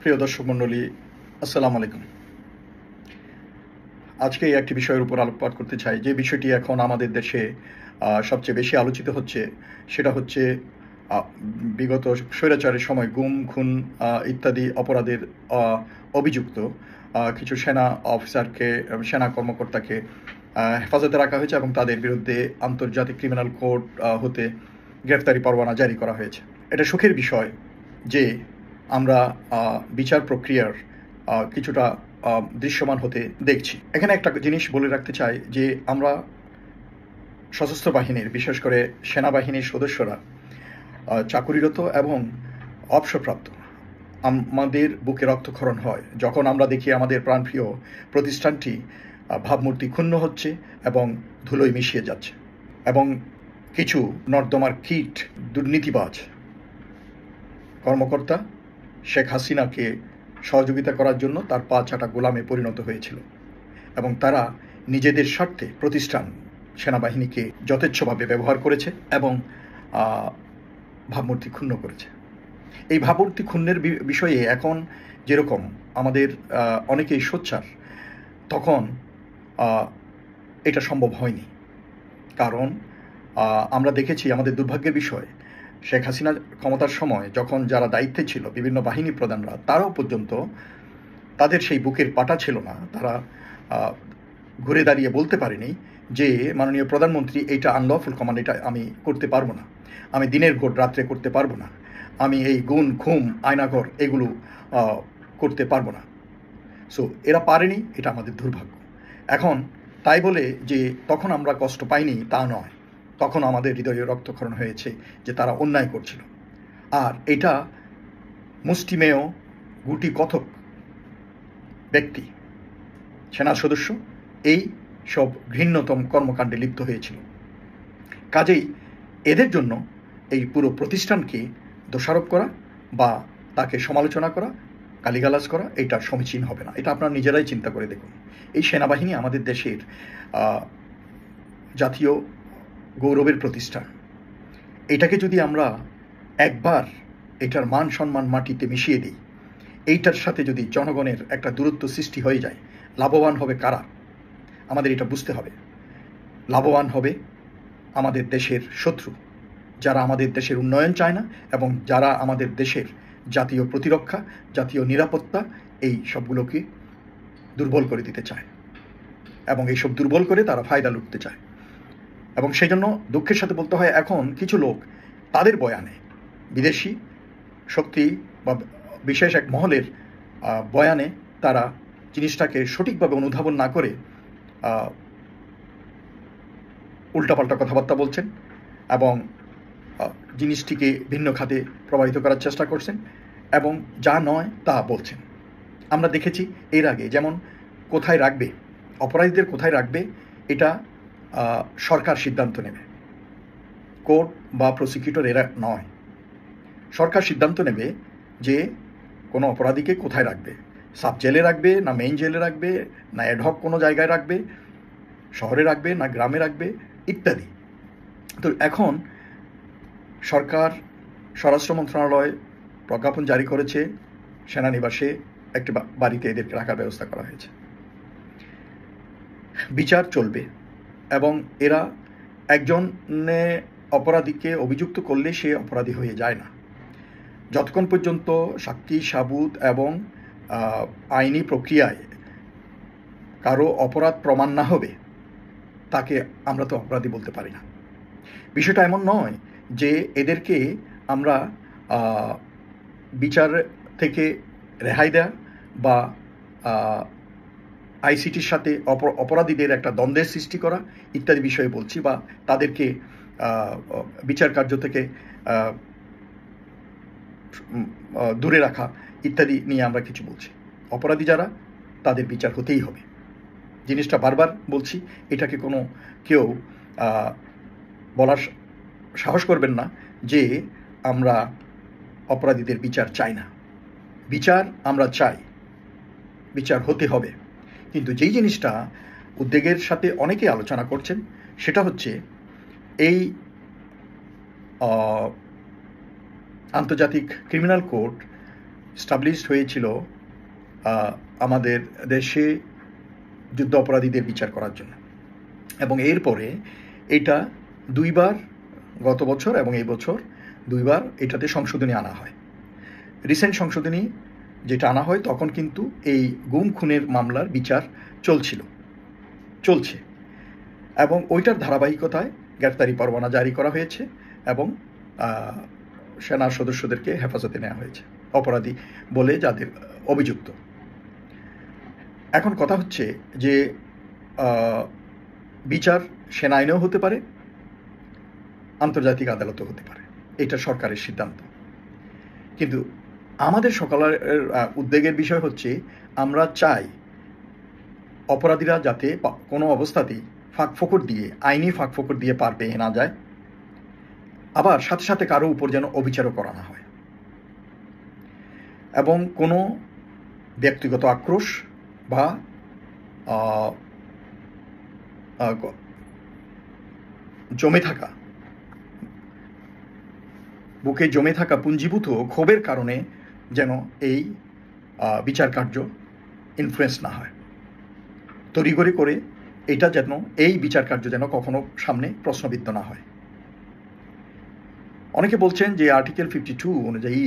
প্রিয় দর্শক মণ্ডলী, আসসালামু আলাইকুম। আজকে একটি বিষয়ের উপর আলোকপাত করতে চাই, যে বিষয়টি এখন আমাদের দেশে সবচেয়ে বেশি আলোচিত হচ্ছে। সেটা হচ্ছে বিগত স্বৈরাচারের সময় গুম, খুন ইত্যাদি অপরাধের অভিযুক্ত কিছু সেনা অফিসারকে, সেনা কর্মকর্তাকে হেফাজতে রাখা হয়েছে এবং তাদের বিরুদ্ধে আন্তর্জাতিক ক্রিমিনাল কোর্ট হতে গ্রেফতারি পরোয়ানা জারি করা হয়েছে। এটা সুখের বিষয় যে আমরা বিচার প্রক্রিয়ার কিছুটা দৃশ্যমান হতে দেখছি। এখানে একটা জিনিস বলে রাখতে চাই যে আমরা সশস্ত্র বাহিনীর, বিশেষ করে সেনাবাহিনীর সদস্যরা চাকুরিরত এবং অবসরপ্রাপ্ত, আমাদের বুকে রক্তক্ষরণ হয় যখন আমরা দেখি আমাদের প্রাণপ্রিয় প্রতিষ্ঠানটি ভাবমূর্তি ক্ষুণ্ণ হচ্ছে এবং ধুলোয় মিশিয়ে যাচ্ছে, এবং কিছু নর্দমার কীট, দুর্নীতিবাজ কর্মকর্তা শেখ হাসিনাকে সহযোগিতা করার জন্য তার পা চাটা গোলামে পরিণত হয়েছিল, এবং তারা নিজেদের স্বার্থে প্রতিষ্ঠান সেনাবাহিনীকে যথেচ্ছভাবে ব্যবহার করেছে এবং ভাবমূর্তি ক্ষুণ্ণ করেছে। এই ভাবমূর্তি ক্ষুণ্ণের বিষয়ে এখন যেরকম আমাদের অনেকেই সোচ্চার, তখন এটা সম্ভব হয়নি। কারণ আমরা দেখেছি, আমাদের দুর্ভাগ্যের বিষয়, শেখ হাসিনা ক্ষমতার সময় যখন যারা দায়িত্বে ছিল, বিভিন্ন বাহিনী প্রধানরা, তারাও পর্যন্ত তাদের সেই বুকের পাটা ছিল না। তারা ঘুরে দাঁড়িয়ে বলতে পারেনি যে মাননীয় প্রধানমন্ত্রী, এইটা আনলফুল কমান্ড, এটা আমি করতে পারবো না, আমি দিনের ভোট রাত্রে করতে পারবো না, আমি এই গুণ, খুম, আয়নাঘর এগুলো করতে পারবো না। সো এরা পারেনি, এটা আমাদের দুর্ভাগ্য। এখন তাই বলে যে তখন আমরা কষ্ট পাইনি তা নয়, তখন আমাদের হৃদয়ে রক্তক্ষরণ হয়েছে যে তারা অন্যায় করছিল। আর এটা মুষ্টিমেয় গুটি কথক ব্যক্তি, সেনা সদস্য, এই সব ঘৃণ্যতম কর্মকাণ্ডে লিপ্ত হয়েছিল। কাজেই এদের জন্য এই পুরো প্রতিষ্ঠানকে দোষারোপ করা বা তাকে সমালোচনা করা, গালিগালাজ করা, এটা সমীচীন হবে না। এটা আপনারা নিজেরাই চিন্তা করে দেখুন। এই সেনাবাহিনী আমাদের দেশের জাতীয় গৌরবের প্রতিষ্ঠান। এটাকে যদি আমরা একবার এটার মান সম্মান মাটিতে মিশিয়ে দিই, এইটার সাথে যদি জনগণের একটা দূরত্ব সৃষ্টি হয়ে যায়, লাভবান হবে কারা? আমাদের এটা বুঝতে হবে। লাভবান হবে আমাদের দেশের শত্রু, যারা আমাদের দেশের উন্নয়ন চায় না এবং যারা আমাদের দেশের জাতীয় প্রতিরক্ষা, জাতীয় নিরাপত্তা, এই সবগুলোকে দুর্বল করে দিতে চায়, এবং এইসব দুর্বল করে তারা ফায়দা লুটতে চায়। এবং সেই জন্য দুঃখের সাথে বলতে হয়, এখন কিছু লোক তাদের বয়ানে, বিদেশি শক্তি বা বিশেষ এক মহলের বয়ানে, তারা জিনিসটাকে সঠিকভাবে অনুধাবন না করে উল্টাপাল্টা কথাবার্তা বলছেন এবং জিনিসটিকে ভিন্ন খাতে প্রবাহিত করার চেষ্টা করছেন এবং যা নয় তা বলছেন। আমরা দেখেছি এর আগে, যেমন কোথায় রাখবে, অপরাধীদের কোথায় রাখবে, এটা সরকার সিদ্ধান্ত নেবে, কোর্ট বা প্রসিকিউটর এরা নয়। সরকার সিদ্ধান্ত নেবে যে কোনো অপরাধীকে কোথায় রাখবে, সাব জেলে রাখবে না মেইন জেলে রাখবে, না অ্যাডহক কোনো জায়গায় রাখবে, শহরে রাখবে না গ্রামে রাখবে, ইত্যাদি। তো এখন সরকার, স্বরাষ্ট্র মন্ত্রণালয় প্রজ্ঞাপন জারি করেছে, সেনানিবাসে একটি বাড়িতে এদেরকে রাখার ব্যবস্থা করা হয়েছে। বিচার চলবে এবং এরা একজনে অপরাধীকে অভিযুক্ত করলে সে অপরাধী হয়ে যায় না। যতক্ষণ পর্যন্ত সাক্ষী, সাবুত এবং আইনি প্রক্রিয়ায় কারো অপরাধ প্রমাণ না হবে, তাকে আমরা তো অপরাধী বলতে পারি না। বিষয়টা এমন নয় যে এদেরকে আমরা বিচার থেকে রেহাই দেয়া বা আইসিটির সাথে অপরাধীদের একটা দ্বন্দ্বের সৃষ্টি করা ইত্যাদি বিষয়ে বলছি, বা তাদেরকে বিচার কার্য থেকে দূরে রাখা ইত্যাদি নিয়ে আমরা কিছু বলছি। অপরাধী যারা, তাদের বিচার হতেই হবে। জিনিসটা বারবার বলছি, এটাকে কোনো কেউ বলার সাহস করবেন না যে আমরা অপরাধীদের বিচার চাই না। বিচার আমরা চাই, বিচার হতে হবে। কিন্তু যেই জিনিসটা উদ্বেগের সাথে অনেকে আলোচনা করছেন, সেটা হচ্ছে এই আন্তর্জাতিক ক্রিমিনাল কোর্ট স্টাবলিশড হয়েছিল আমাদের দেশে যুদ্ধ অপরাধীদের বিচার করার জন্য, এবং এরপরে এটা দুইবার, গত বছর এবং এই বছর দুইবার এটাতে সংশোধনী আনা হয়। রিসেন্ট সংশোধনী যেটা আনা হয় তখন কিন্তু এই গুম খুনের মামলার বিচার চলছে, এবং ওইটার ধারাবাহিকতায় গ্রেফতারি পরোয়ানা জারি করা হয়েছে এবং সেনার সদস্যদেরকে হেফাজতে নেওয়া হয়েছে, অপরাধী বলে যাদের অভিযুক্ত। এখন কথা হচ্ছে যে বিচার সেনা আইনেও হতে পারে, আন্তর্জাতিক আদালতও হতে পারে, এটা সরকারের সিদ্ধান্ত। কিন্তু আমাদের সকলের উদ্বেগের বিষয় হচ্ছে আমরা চাই অপরাধীরা যাতে কোনো অবস্থাতেই আইনি ফাঁকফোকর দিয়ে পার পেয়ে না যায়, আবার সাথে সাথে কারো উপর যেন অবিচারও করা না হয়, এবং কোনো ব্যক্তিগত আক্রোশ বা বুকে জমে থাকা পুঞ্জীভূত ক্ষোভের কারণে যেন এই বিচার কার্য ইনফ্লুয়েন্স না হয়, তড়িঘড়ি করে এটা যেন এই বিচার কার্য যেন কখনো সামনে প্রশ্নবিদ্ধ না হয়। অনেকে বলছেন যে আর্টিকেল 52 অনুযায়ী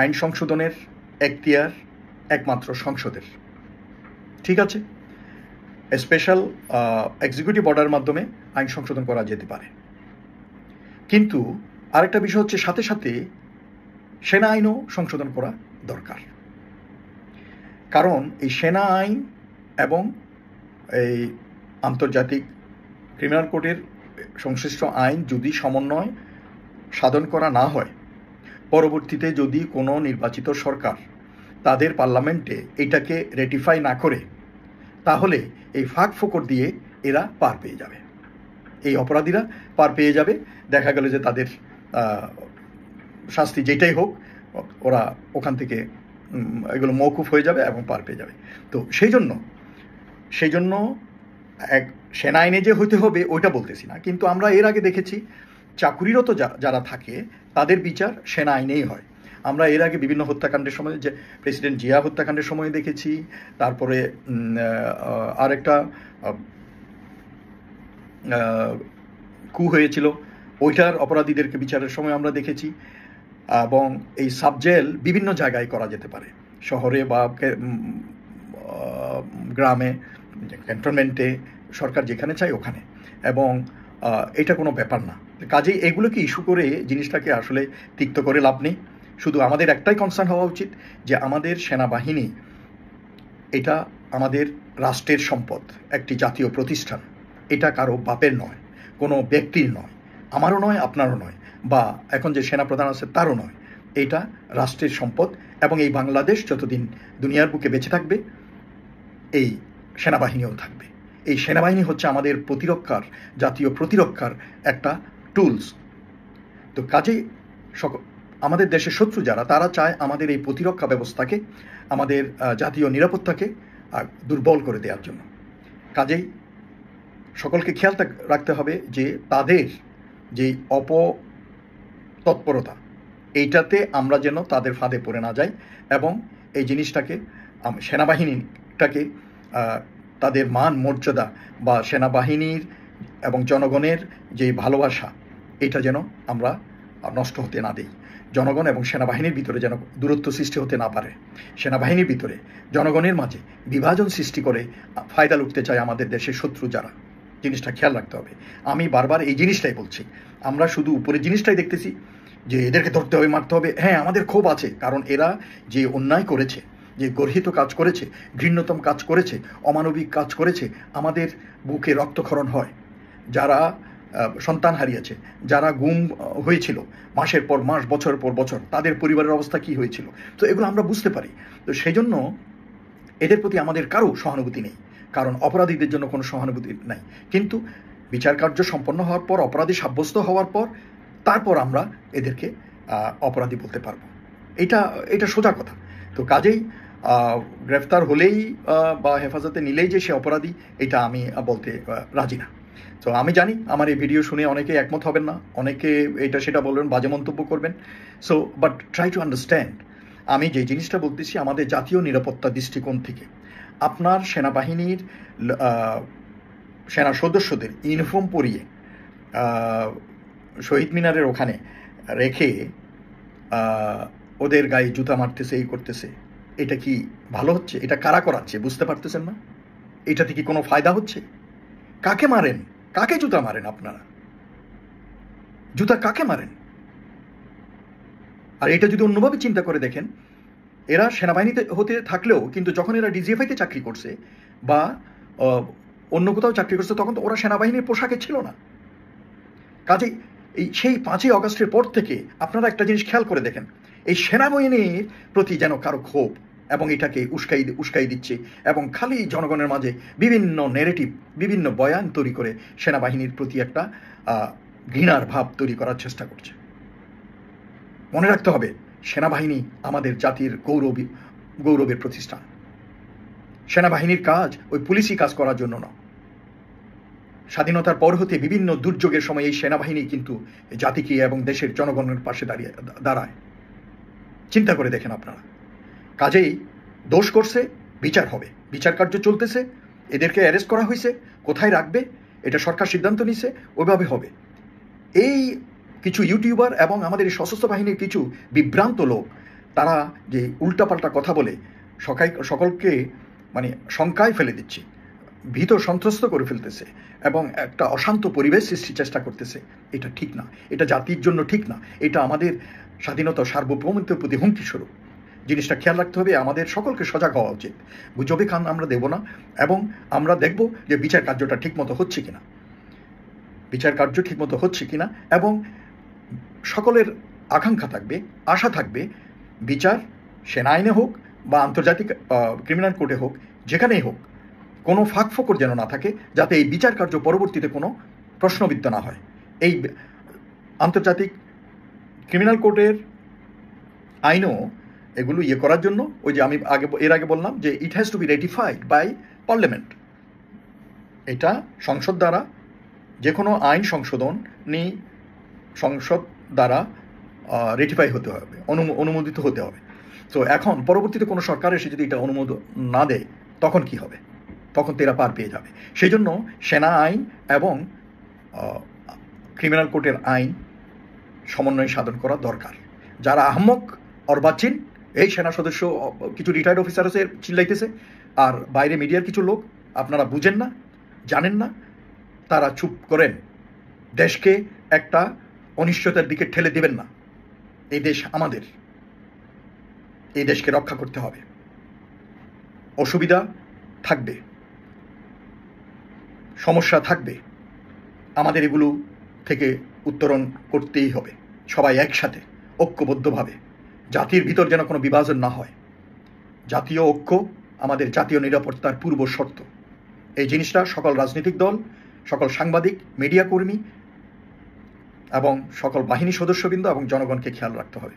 আইন সংশোধনের এখতিয়ার একমাত্র সংসদের। ঠিক আছে, স্পেশাল এক্সিকিউটিভ অর্ডারের মাধ্যমে আইন সংশোধন করা যেতে পারে, কিন্তু আরেকটা বিষয় হচ্ছে সাথে সাথে সেনা আইনও সংশোধন করা দরকার। কারণ এই সেনা আইন এবং এই আন্তর্জাতিক ক্রিমিনাল কোর্টের সংশ্লিষ্ট আইন যদি সমন্বয় সাধন করা না হয়, পরবর্তীতে যদি কোনো নির্বাচিত সরকার তাদের পার্লামেন্টে এটাকে রেটিফাই না করে, তাহলে এই ফাঁকফোকর দিয়ে এরা পার পেয়ে যাবে, এই অপরাধীরা পার পেয়ে যাবে। দেখা গেল যে তাদের শাস্তি যেটাই হোক, ওরা ওখান থেকে এগুলো মওকুফ হয়ে যাবে এবং পার পেয়ে যাবে। তো সেই জন্য এক সেনা আইনে যে হইতে হবে ওইটা বলতেছি না, কিন্তু আমরা এর আগে দেখেছি চাকুরিরত যারা থাকে তাদের বিচার সেনা আইনেই হয়। আমরা এর আগে বিভিন্ন হত্যাকাণ্ডের সময়, যে প্রেসিডেন্ট জিয়া হত্যাকাণ্ডের সময় দেখেছি, তারপরে আরেকটা কু হয়েছিল ওইটার অপরাধীদেরকে বিচারের সময় আমরা দেখেছি। এবং এই সাবজেল বিভিন্ন জায়গায় করা যেতে পারে, শহরে বা গ্রামে, ক্যান্টনমেন্টে, সরকার যেখানে চায় ওখানে, এবং এটা কোনো ব্যাপার না। কাজেই এগুলোকে ইস্যু করে জিনিসটাকে আসলে তিক্ত করে লাভ নেই। শুধু আমাদের একটাই কনসার্ন হওয়া উচিত যে আমাদের সেনাবাহিনী এটা আমাদের রাষ্ট্রের সম্পদ, একটি জাতীয় প্রতিষ্ঠান, এটা কারো বাপের নয়, কোনো ব্যক্তির নয়, আমারও নয়, আপনারও নয়, বা এখন যে সেনাপ্রধান আছে তারও নয়। এটা রাষ্ট্রের সম্পদ, এবং এই বাংলাদেশ যতদিন দুনিয়ার বুকে বেঁচে থাকবে এই সেনাবাহিনীও থাকবে। এই সেনাবাহিনী হচ্ছে আমাদের প্রতিরক্ষার, জাতীয় প্রতিরক্ষার একটা টুলস। তো কাজেই আমাদের দেশের শত্রু যারা, তারা চায় আমাদের এই প্রতিরক্ষা ব্যবস্থাকে, আমাদের জাতীয় নিরাপত্তাকে দুর্বল করে দেওয়ার জন্য। কাজেই সকলকে খেয়াল রাখতে হবে যে তাদের যে অপতৎপরতা, এইটাতে আমরা যেন তাদের ফাঁদে পড়ে না যাই, এবং এই জিনিসটাকে, সেনাবাহিনীটাকে তাদের মান মর্যাদা বা সেনাবাহিনীর এবং জনগণের যে ভালোবাসা, এটা যেন আমরা নষ্ট হতে না দিই। জনগণ এবং সেনাবাহিনীর ভিতরে যেন দূরত্ব সৃষ্টি হতে না পারে। সেনাবাহিনীর ভিতরে জনগণের মাঝে বিভাজন সৃষ্টি করে ফায়দা লুটতে চায় আমাদের দেশের শত্রু যারা, জিনিসটা খেয়াল রাখতে হবে। আমি বারবার এই জিনিসটাই বলছি, আমরা শুধু উপরের জিনিসটাই দেখতেছি যে এদেরকে ধরতে হবে, মারতে হবে। হ্যাঁ, আমাদের ক্ষোভ আছে, কারণ এরা যে অন্যায় করেছে, যে গর্হিত কাজ করেছে, ঘৃণ্যতম কাজ করেছে, অমানবিক কাজ করেছে, আমাদের বুকে রক্তক্ষরণ হয়। যারা সন্তান হারিয়েছে, যারা গুম হয়েছিল মাসের পর মাস, বছরের পর বছর, তাদের পরিবারের অবস্থা কি হয়েছিল, তো এগুলো আমরা বুঝতে পারি। তো সেই জন্য এদের প্রতি আমাদের কারো সহানুভূতি নেই, কারণ অপরাধীদের জন্য কোনো সহানুভূতি নাই। কিন্তু বিচার কার্য সম্পন্ন হওয়ার পর, অপরাধী সাব্যস্ত হওয়ার পর, তারপর আমরা এদেরকে অপরাধী বলতে পারবো। এটা সোজা কথা। তো কাজেই গ্রেফতার হলেই বা হেফাজতে নিলেই যে সে অপরাধী, এটা আমি বলতে রাজি না। তো আমি জানি আমার এই ভিডিও শুনে অনেকে একমত হবেন না, অনেকে এটা সেটা বলবেন, বাজে মন্তব্য করবেন। So but try to understand, আমি যে জিনিসটা বলতেছি আমাদের জাতীয় নিরাপত্তা দৃষ্টিকোণ থেকে আপনার সেনাবাহিনীর সেনা সদস্যদের ইউনিফর্ম পরিয়ে শহীদ মিনারের ওখানে রেখে ওদের গায়ে জুতা মারতেছে, এই করতেছে, এটা কি ভালো হচ্ছে? এটা কারা করাচ্ছে বুঝতে পারতেছেন না? এটাতে কি কোনো ফায়দা হচ্ছে? কাকে মারেন? কাকে জুতা মারেন আপনারা? জুতা কাকে মারেন? আর এটা যদি অন্যভাবে চিন্তা করে দেখেন, এরা সেনাবাহিনীতে হতে থাকলেও কিন্তু যখন এরা ডিজিএফআইতে চাকরি করছে বা অন্য কোথাও চাকরি করছে তখন তো ওরা সেনাবাহিনীর পোশাকে ছিল না। কাজেই সেই 5ই অগস্টের পর থেকে আপনারা একটা জিনিস খেয়াল করে দেখেন, এই সেনাবাহিনীর প্রতি যেন কারো ক্ষোভ এবং এটাকে উস্কাই দিচ্ছে এবং খালি জনগণের মাঝে বিভিন্ন নেরেটিভ, বিভিন্ন বয়ান তৈরি করে সেনাবাহিনীর প্রতি একটা ঘৃণার ভাব তৈরি করার চেষ্টা করছে। মনে রাখতে হবে, সেনাবাহিনী আমাদের জাতির গৌরবের প্রতিষ্ঠান। সেনাবাহিনীর কাজ ওই পুলিশি কাজ করার জন্য না। স্বাধীনতার পর হতে বিভিন্ন দুর্যোগের সময় এই সেনাবাহিনী কিন্তু জাতিকে এবং দেশের জনগণের পাশে দাঁড়ায়। চিন্তা করে দেখেন আপনারা। কাজেই দোষ করছে, বিচার হবে, বিচার কার্য চলতেছে, এদেরকে অ্যারেস্ট করা হয়েছে, কোথায় রাখবে এটা সরকার সিদ্ধান্ত নিছে, ওইভাবে হবে। এই কিছু ইউটিউবার এবং আমাদের এই সশস্ত্র বাহিনীর কিছু বিভ্রান্ত লোক, তারা যে উল্টাপাল্টা কথা বলে সকলকে মানে শঙ্কায় ফেলে দিচ্ছে, ভীত সন্ত্রস্ত করে ফেলতেছে এবং একটা অশান্ত পরিবেশ সৃষ্টির চেষ্টা করতেছে, এটা ঠিক না, এটা জাতির জন্য ঠিক না, এটা আমাদের স্বাধীনতা সার্বভৌমত্বের প্রতি হুমকি স্বরূপ। জিনিসটা খেয়াল রাখতে হবে, আমাদের সকলকে সজাগ হওয়া উচিত। গুজবে কান আমরা দেব না এবং আমরা দেখব যে বিচার কার্যটা ঠিকমতো হচ্ছে কিনা, বিচার কার্য ঠিকমতো হচ্ছে কিনা, এবং সকলের আকাঙ্ক্ষা থাকবে, আশা থাকবে, বিচার সেনা আইনে হোক বা আন্তর্জাতিক ক্রিমিনাল কোর্টে হোক, যেখানেই হোক, কোনো ফাঁক ফোকর যেন না থাকে, যাতে এই বিচার কার্য পরবর্তীতে কোনো প্রশ্নবিদ্ধ না হয়। এই আন্তর্জাতিক ক্রিমিনাল কোর্টের আইনও এগুলো করার জন্য, ওই যে আমি এর আগে বললাম যে it has to be ratified by parliament. এটা সংসদ দ্বারা, যে কোনো আইন সংসদ দ্বারা রেটিফাই হতে হবে, অনুমোদিত হতে হবে। তো এখন পরবর্তীতে কোনো সরকার এসে যদি এটা অনুমোদন না দেয় তখন কি হবে? তখন তেরা পার পেয়ে যাবে। সেই জন্য সেনা আইন এবং ক্রিমিনাল কোর্টের আইন সমন্বয় সাধন করা দরকার। যারা আহম্মক অর্বাচীন, এই সেনা সদস্য কিছু রিটায়ার্ড অফিসার আছে চিল্লাইতেছে, আর বাইরে মিডিয়ার কিছু লোক, আপনারা বুঝেন না, জানেন না, তারা চুপ করেন। দেশকে একটা অনিশ্চয়তার দিকে ঠেলে দেবেন না। এই দেশ আমাদের, এই দেশকে রক্ষা করতে হবে। অসুবিধা থাকবে, সমস্যা থাকবে, আমাদের এগুলো থেকে উত্তরণ করতেই হবে, সবাই একসাথে ঐক্যবদ্ধভাবে। জাতির ভিতর যেন কোনো বিভাজন না হয়। জাতীয় ঐক্য আমাদের জাতীয় নিরাপত্তার পূর্ব শর্ত। এই জিনিসটা সকল রাজনৈতিক দল, সকল সাংবাদিক, মিডিয়া কর্মী এবং সকল বাহিনী সদস্যবৃন্দ এবং জনগণকে খেয়াল রাখতে হবে।